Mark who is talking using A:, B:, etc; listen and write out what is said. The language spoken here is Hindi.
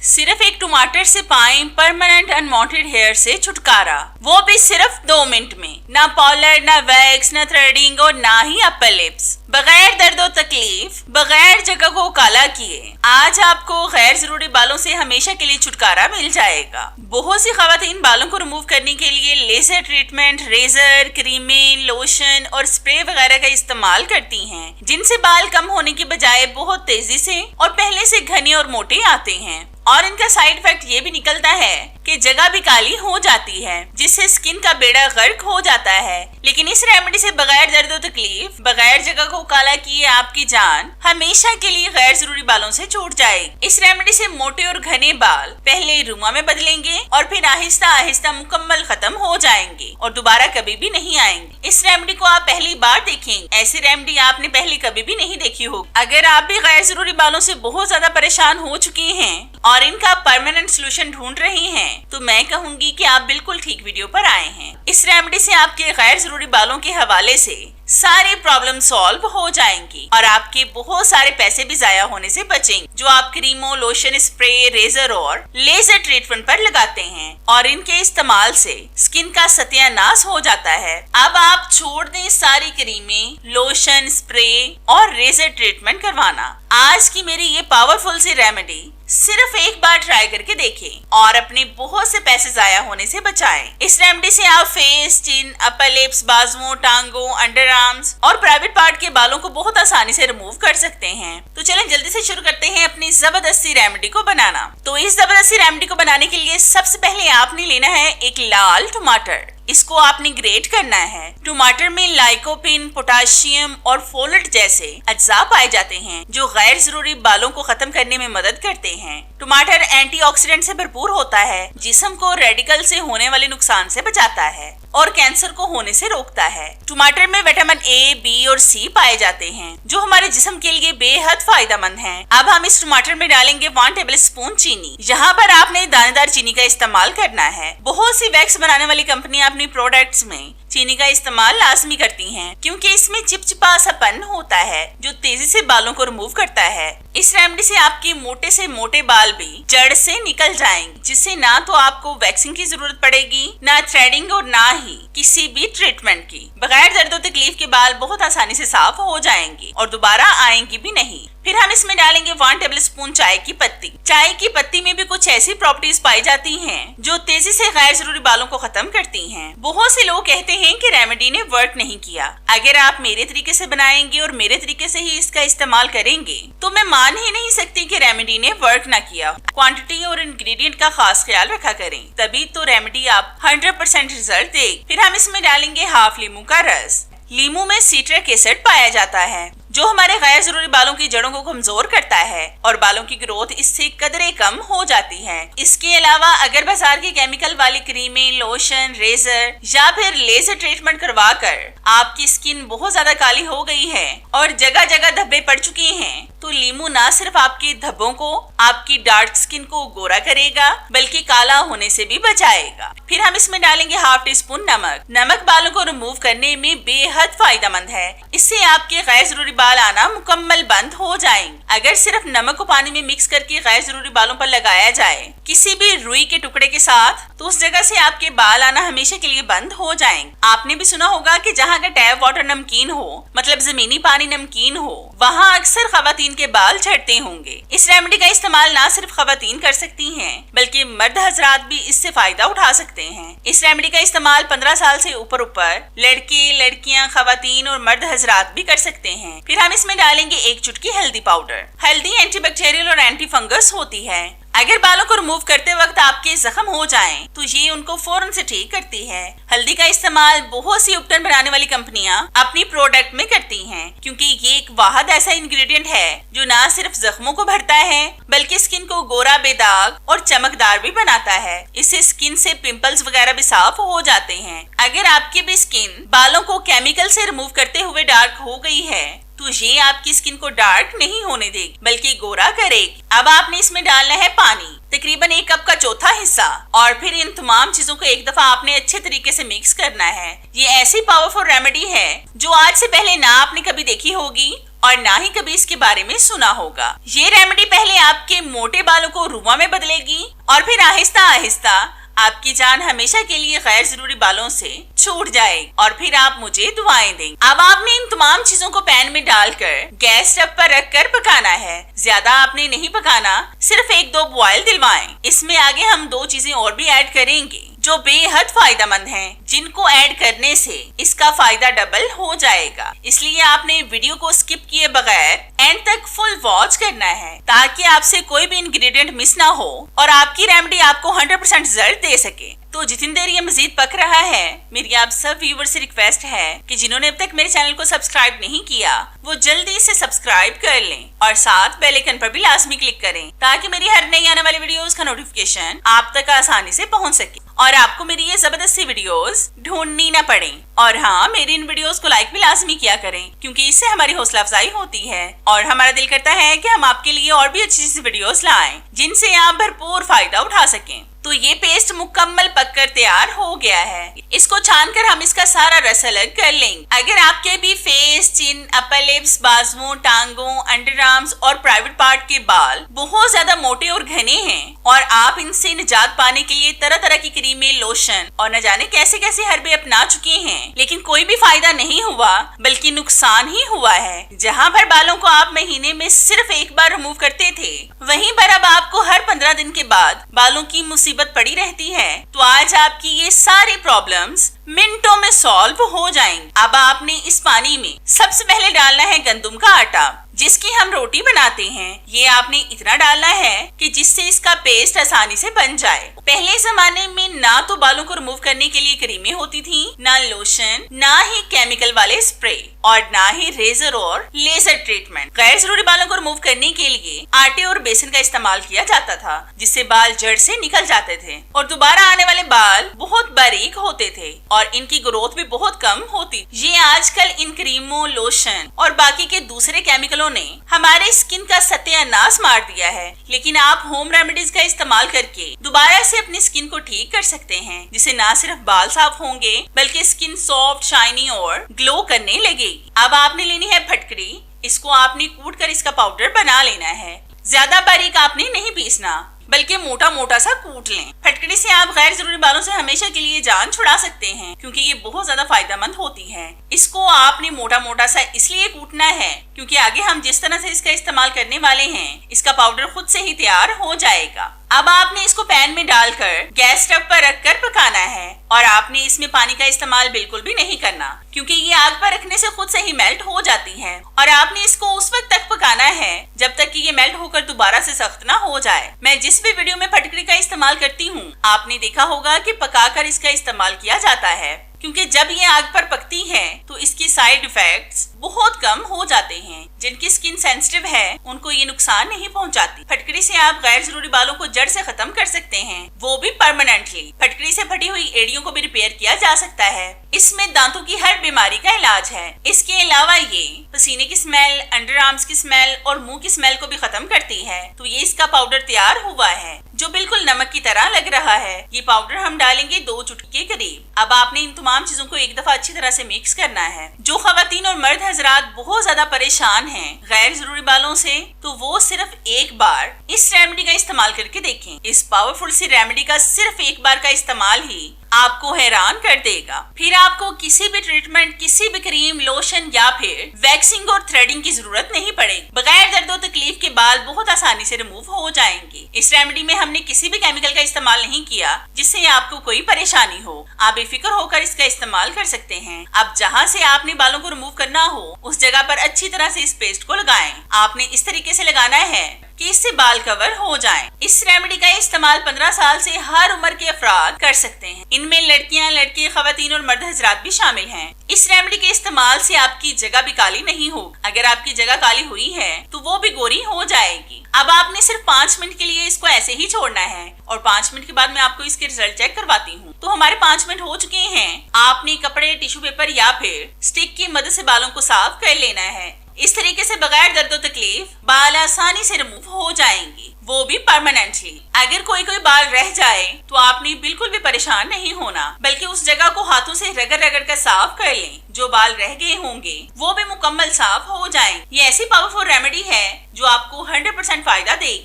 A: सिर्फ एक टमाटर से पाएं परमानेंट अनवांटेड हेयर से छुटकारा, वो भी सिर्फ 2 मिनट में। ना पाउडर, ना वैक्स, ना थ्रेडिंग और ना ही अपर लिप्स। बगैर दर्द और तकलीफ, बगैर जगह को काला किए आज आपको गैर जरूरी बालों से हमेशा के लिए छुटकारा मिल जाएगा। बहुत सी खवातीन बालों को रिमूव करने के लिए लेजर ट्रीटमेंट, रेजर, क्रीमें, लोशन और स्प्रे वगैरह का इस्तेमाल करती हैं, जिनसे बाल कम होने की बजाय बहुत तेजी से और पहले से घने और मोटे आते हैं। और इनका साइड इफेक्ट ये भी निकलता है कि जगह भी काली हो जाती है, जिससे स्किन का बेड़ा गर्क हो जाता है। लेकिन इस रेमेडी से बगैर दर्द और तकलीफ, बगैर जगह को काला किए आपकी जान हमेशा के लिए गैर जरूरी बालों से छूट जाएगी। इस रेमेडी से मोटे और घने बाल पहले रुआ में बदलेंगे और फिर आहिस्ता आहिस्ता मुकम्मल खत्म हो जाएंगे और दोबारा कभी भी नहीं आएंगे। इस रेमेडी को आप पहली बार देखेंगे, ऐसी रेमेडी आपने पहले कभी भी नहीं देखी होगी। अगर आप भी गैर जरूरी बालों से बहुत ज्यादा परेशान हो चुकी हैं और इनका परमानेंट सोल्यूशन ढूंढ रही हैं, तो मैं कहूंगी कि आप बिल्कुल ठीक वीडियो पर आए हैं। इस रेमेडी से आपके गैर जरूरी बालों के हवाले से सारे प्रॉब्लम सॉल्व हो जाएंगी और आपके बहुत सारे पैसे भी जाया होने से बचेंगे, जो आप क्रीमों, लोशन, स्प्रे, रेजर और लेजर ट्रीटमेंट पर लगाते हैं। और इनके इस्तेमाल से स्किन का सत्यानाश हो जाता है। अब आप छोड़ दें सारी क्रीमें, लोशन, स्प्रे और रेजर ट्रीटमेंट करवाना। आज की मेरी ये पावरफुल सी रेमेडी सिर्फ एक बार ट्राई करके देखें और अपने बहुत से पैसे जाया होने से बचाएं। इस रेमेडी से आप फेस, चिन, अपर लिप्स, बाजुओं, टांगों, अंडर आर्म्स और प्राइवेट पार्ट के बालों को बहुत आसानी से रिमूव कर सकते हैं। तो चलें जल्दी से शुरू करते हैं अपनी जबरदस्ती रेमेडी को बनाना। तो इस जबरदस्ती रेमेडी को बनाने के लिए सबसे पहले आपने लेना है एक लाल टमाटर। इसको आपने ग्रेट करना है। टमाटर में लाइकोपिन, पोटाशियम और फोलेट जैसे अज्जा पाए जाते हैं, जो गैर जरूरी बालों को खत्म करने में मदद करते हैं। टमाटर एंटीऑक्सीडेंट से भरपूर होता है, जिस्म को रेडिकल से होने वाले नुकसान से बचाता है और कैंसर को होने से रोकता है। टमाटर में विटामिन ए, बी और सी पाए जाते हैं, जो हमारे जिस्म के लिए बेहद फायदेमंद हैं। अब हम इस टमाटर में डालेंगे 1 टेबल स्पून चीनी। यहाँ पर आपने दानेदार चीनी का इस्तेमाल करना है। बहुत सी वैक्स बनाने वाली कंपनियां अपनी प्रोडक्ट्स में चीनी का इस्तेमाल लाजमी करती हैं, क्योंकि इसमें चिपचिपासापन होता है जो तेजी से बालों को रिमूव करता है। इस रेमेडी से आपके मोटे से मोटे बाल भी जड़ से निकल जाएंगे, जिससे ना तो आपको वैक्सिंग की जरूरत पड़ेगी, ना थ्रेडिंग और ना ही किसी भी ट्रीटमेंट की। बगैर दर्द और तकलीफ के बाल बहुत आसानी से साफ हो जाएंगे और दोबारा आएंगे भी नहीं। फिर हम इसमें डालेंगे 1 टेबल स्पून चाय की पत्ती। चाय की पत्ती में भी कुछ ऐसी प्रॉपर्टीज पाई जाती हैं, जो तेजी से गैर जरूरी बालों को खत्म करती हैं। बहुत से लोग कहते हैं कि रेमेडी ने वर्क नहीं किया। अगर आप मेरे तरीके से बनाएंगे और मेरे तरीके से ही इसका इस्तेमाल करेंगे, तो मैं मान ही नहीं सकती कि रेमेडी ने वर्क ना किया। क्वांटिटी और इंग्रेडिएंट का खास ख्याल रखा करें, तभी तो रेमेडी आप 100% रिजल्ट देगी। फिर हम इसमें डालेंगे हाफ लीमू का रस। लीमू में सिट्रिक एसिड पाया जाता है, जो हमारे गैर जरूरी बालों की जड़ों को कमजोर करता है और बालों की ग्रोथ इससे कदरे कम हो जाती है। इसके अलावा अगर बाजार की केमिकल वाली क्रीमें, लोशन, रेजर या फिर लेजर ट्रीटमेंट करवा कर आपकी स्किन बहुत ज्यादा काली हो गई है और जगह जगह धब्बे पड़ चुके हैं, तो लीमू ना सिर्फ आपके धब्बों को, आपकी डार्क स्किन को गोरा करेगा, बल्कि काला होने से भी बचाएगा। फिर हम इसमें डालेंगे हाफ टी स्पून नमक। नमक बालों को रिमूव करने में बेहद फायदेमंद है। इससे आपके गैर जरूरी बाल आना मुकम्मल बंद हो जाएंगे। अगर सिर्फ नमक को पानी में मिक्स करके गैर जरूरी बालों पर लगाया जाए किसी भी रुई के टुकड़े के साथ, तो उस जगह से आपके बाल आना हमेशा के लिए बंद हो जाएंगे। आपने भी सुना होगा कि जहाँ का टैप वाटर नमकीन हो, मतलब जमीनी पानी नमकीन हो, वहाँ अक्सर खवातीन के बाल झड़ते होंगे। इस रेमेडी का इस्तेमाल ना सिर्फ खवातीन कर सकती हैं, बल्कि मर्द हजरात भी इससे फायदा उठा सकते हैं। इस रेमेडी का इस्तेमाल 15 साल से ऊपर लड़के, लड़कियां, खवातीन और मर्द हजरात भी कर सकते हैं। फिर हम इसमें डालेंगे 1 चुटकी हल्दी पाउडर। हल्दी एंटीबैक्टीरियल और एंटी फंगस होती है। अगर बालों को रिमूव करते वक्त आपके जख्म हो जाएं, तो ये उनको फौरन से ठीक करती है। हल्दी का इस्तेमाल बहुत सी उपकरण बनाने वाली कंपनियां अपनी प्रोडक्ट में करती हैं, क्योंकि ये एक वाहिद ऐसा इंग्रेडिएंट है जो ना सिर्फ जख्मों को भरता है, बल्कि स्किन को गोरा, बेदाग और चमकदार भी बनाता है। इससे स्किन से पिंपल्स वगैरह भी साफ हो जाते हैं। अगर आपकी भी स्किन बालों को केमिकल से रिमूव करते हुए डार्क हो गई है, तो ये आपकी स्किन को डार्क नहीं होने देगी, बल्कि गोरा करेगी। अब आपने इसमें डालना है पानी। तकरीबन 1 कप का चौथा हिस्सा, और फिर इन तमाम चीजों को एक दफा आपने अच्छे तरीके से मिक्स करना है। ये ऐसी पावरफुल रेमेडी है जो आज से पहले ना आपने कभी देखी होगी और ना ही कभी इसके बारे में सुना होगा। ये रेमेडी पहले आपके मोटे बालों को रुआ में बदलेगी और फिर आहिस्ता आहिस्ता आपकी जान हमेशा के लिए गैर जरूरी बालों से छूट जाएगी और फिर आप मुझे दुआएं देंगे। अब आपने इन तमाम चीजों को पैन में डालकर गैस स्टव पर रखकर पकाना है। ज्यादा आपने नहीं पकाना, सिर्फ 1-2 बॉयल दिलवाएं। इसमें आगे हम 2 चीजें और भी ऐड करेंगे जो बेहद फायदेमंद हैं, जिनको ऐड करने से इसका फायदा डबल हो जाएगा। इसलिए आपने वीडियो को स्किप किए बगैर एंड तक फुल वॉच करना है ताकि आपसे कोई भी इंग्रेडिएंट मिस ना हो और आपकी रेमेडी आपको 100% रिजल्ट दे सके। तो जितनी देर ये मजीद पक रहा है, मेरी आप सब व्यूअर से रिक्वेस्ट है कि जिन्होंने अब तक मेरे चैनल को सब्सक्राइब नहीं किया वो जल्दी से सब्सक्राइब कर लें और साथ बेल आइकन पर भी लाजमी क्लिक करें ताकि मेरी हर नई आने वाली वीडियोस का नोटिफिकेशन आप तक आसानी से पहुंच सके और आपको मेरी ये जबरदस्ती वीडियोस ढूंढनी न पड़े। और हाँ, मेरी इन वीडियोस को लाइक भी लाजमी किया करें क्योंकि इससे हमारी हौसला अफजाई होती है और हमारा दिल करता है कि हम आपके लिए और भी अच्छी अच्छी वीडियोस लाएं जिनसे आप भरपूर फायदा उठा सकें। तो ये पेस्ट मुकम्मल पककर तैयार हो गया है। इसको छानकर हम इसका सारा रस अलग कर लेंगे। अगर आपके भी फेस, चिन, अपर लिप्स, बाजुओं, टांगों, अंडर आर्म्स और प्राइवेट पार्ट के बाल बहुत ज्यादा मोटे और घने हैं और आप इनसे निजात पाने के लिए तरह तरह की क्रीमें, लोशन और न जाने कैसे कैसे हर्बे अपना चुके हैं, लेकिन कोई भी फायदा नहीं हुआ बल्कि नुकसान ही हुआ है। जहाँ पर बालों को आप महीने में सिर्फ 1 बार रिमूव करते थे, वहीं पर अब आपको हर 15 दिन के बाद बालों की मुसीबत पड़ी रहती है। तो आज आपकी ये सारी प्रॉब्लम्स मिनटों में सॉल्व हो जाएंगी। अब आपने इस पानी में सबसे पहले डालना है गंदम का आटा जिसकी हम रोटी बनाते हैं। ये आपने इतना डालना है कि जिससे इसका पेस्ट आसानी से बन जाए। पहले जमाने में ना तो बालों को रिमूव करने के लिए क्रीमें होती थी, ना लोशन, ना ही केमिकल वाले स्प्रे और ना ही रेजर और लेजर ट्रीटमेंट। गैर जरूरी बालों को रिमूव करने के लिए आटे और बेसन का इस्तेमाल किया जाता था जिससे बाल जड़ से निकल जाते थे और दोबारा आने वाले बाल बहुत बारीक होते थे और इनकी ग्रोथ भी बहुत कम होती। ये आजकल इन क्रीमों, लोशन और बाकी के दूसरे केमिकलों ने हमारे स्किन का सत्यानाश मार दिया है, लेकिन आप होम रेमेडीज का इस्तेमाल करके दोबारा से अपनी स्किन को ठीक कर सकते हैं जिससे ना सिर्फ बाल साफ होंगे बल्कि स्किन सॉफ्ट, शाइनी और ग्लो करने लगेगी। अब आपने लेनी है फटकरी। इसको आपने कूट कर इसका पाउडर बना लेना है। ज्यादा बारीक आपने नहीं पीसना बल्कि मोटा मोटा सा कूट लें। फटकड़ी से आप गैर जरूरी बालों से हमेशा के लिए जान छुड़ा सकते हैं क्योंकि ये बहुत ज्यादा फायदेमंद होती है। इसको आपने मोटा मोटा सा इसलिए कूटना है क्योंकि आगे हम जिस तरह से इसका इस्तेमाल करने वाले हैं इसका पाउडर खुद से ही तैयार हो जाएगा। अब आपने इसको पैन में डालकर गैस स्टव पर रखकर पकाना है और आपने इसमें पानी का इस्तेमाल बिल्कुल भी नहीं करना क्योंकि ये आग पर रखने से खुद से ही मेल्ट हो जाती है और आपने इसको उस वक्त तक पकाना है जब तक कि ये मेल्ट होकर दोबारा से सख्त ना हो जाए। मैं जिस भी वीडियो में फटकड़ी का इस्तेमाल करती हूँ आपने देखा होगा कि पकाकर इसका इस्तेमाल किया जाता है क्योंकि जब ये आग पर पकती है तो इसकी साइड इफेक्ट्स बहुत कम हो जाते हैं। जिनकी स्किन सेंसिटिव है उनको ये नुकसान नहीं पहुंचाती। फटकड़ी से आप गैर जरूरी बालों को जड़ से खत्म कर सकते हैं, वो भी परमानेंटली। फटकड़ी से फटी हुई एड़ियों को भी रिपेयर किया जा सकता है। इसमें दांतों की हर बीमारी का इलाज है। इसके अलावा ये पसीने की स्मेल, अंडर आर्म्स की स्मेल और मुंह की स्मेल को भी खत्म करती है। तो ये इसका पाउडर तैयार हुआ है जो बिल्कुल नमक की तरह लग रहा है। ये पाउडर हम डालेंगे 2 चुटकी के करीब। अब आपने इन तमाम चीजों को एक दफा अच्छी तरह से मिक्स करना है। जो खवातीन और मर्द हजरात बहुत ज्यादा परेशान हैं गैर जरूरी बालों से, तो वो सिर्फ एक बार इस रेमेडी का इस्तेमाल करके देखें। इस पावरफुल सी रेमेडी का सिर्फ एक बार का इस्तेमाल ही आपको हैरान कर देगा। फिर आपको किसी भी ट्रीटमेंट, किसी भी क्रीम, लोशन या फिर वैक्सिंग और थ्रेडिंग की जरूरत नहीं पड़ेगी। बगैर दर्द और तकलीफ के बाल बहुत आसानी से रिमूव हो जाएंगे। इस रेमेडी में हमने किसी भी केमिकल का इस्तेमाल नहीं किया जिससे आपको कोई परेशानी हो। आप बेफिक्र होकर इसका इस्तेमाल कर सकते हैं। अब जहाँ से आपने बालों को रिमूव करना हो उस जगह पर अच्छी तरह से इस पेस्ट को लगाएं। आपने इस तरीके से लगाना है कि इससे बाल कवर हो जाएं। इस रेमेडी का इस्तेमाल 15 साल से हर उम्र के अफराद कर सकते हैं। इनमें लड़कियां, लड़के, खवातीन और मर्द हजरात भी शामिल हैं। इस रेमेडी के इस्तेमाल से आपकी जगह भी काली नहीं होगी। अगर आपकी जगह काली हुई है तो वो भी गोरी हो जाएगी। अब आपने सिर्फ 5 मिनट के लिए इसको ऐसे ही छोड़ना है और 5 मिनट के बाद मैं आपको इसके रिजल्ट चेक करवाती हूँ। तो हमारे 5 मिनट हो चुके हैं। आपने कपड़े, टिश्यू पेपर या फिर स्टिक की मदद से बालों को साफ कर लेना है। इस तरीके से बगैर दर्द और तकलीफ बाल आसानी से रिमूव हो जाएंगी। वो भी परमानेंटली। अगर कोई बाल रह जाए तो आपने बिल्कुल भी परेशान नहीं होना, बल्कि उस जगह को हाथों से रगड़ रगड़ कर साफ कर लें। जो बाल रह गए होंगे वो भी मुकम्मल साफ हो जाएंगे। ये ऐसी पावरफुल रेमेडी है जो आपको 100% फायदा देगी।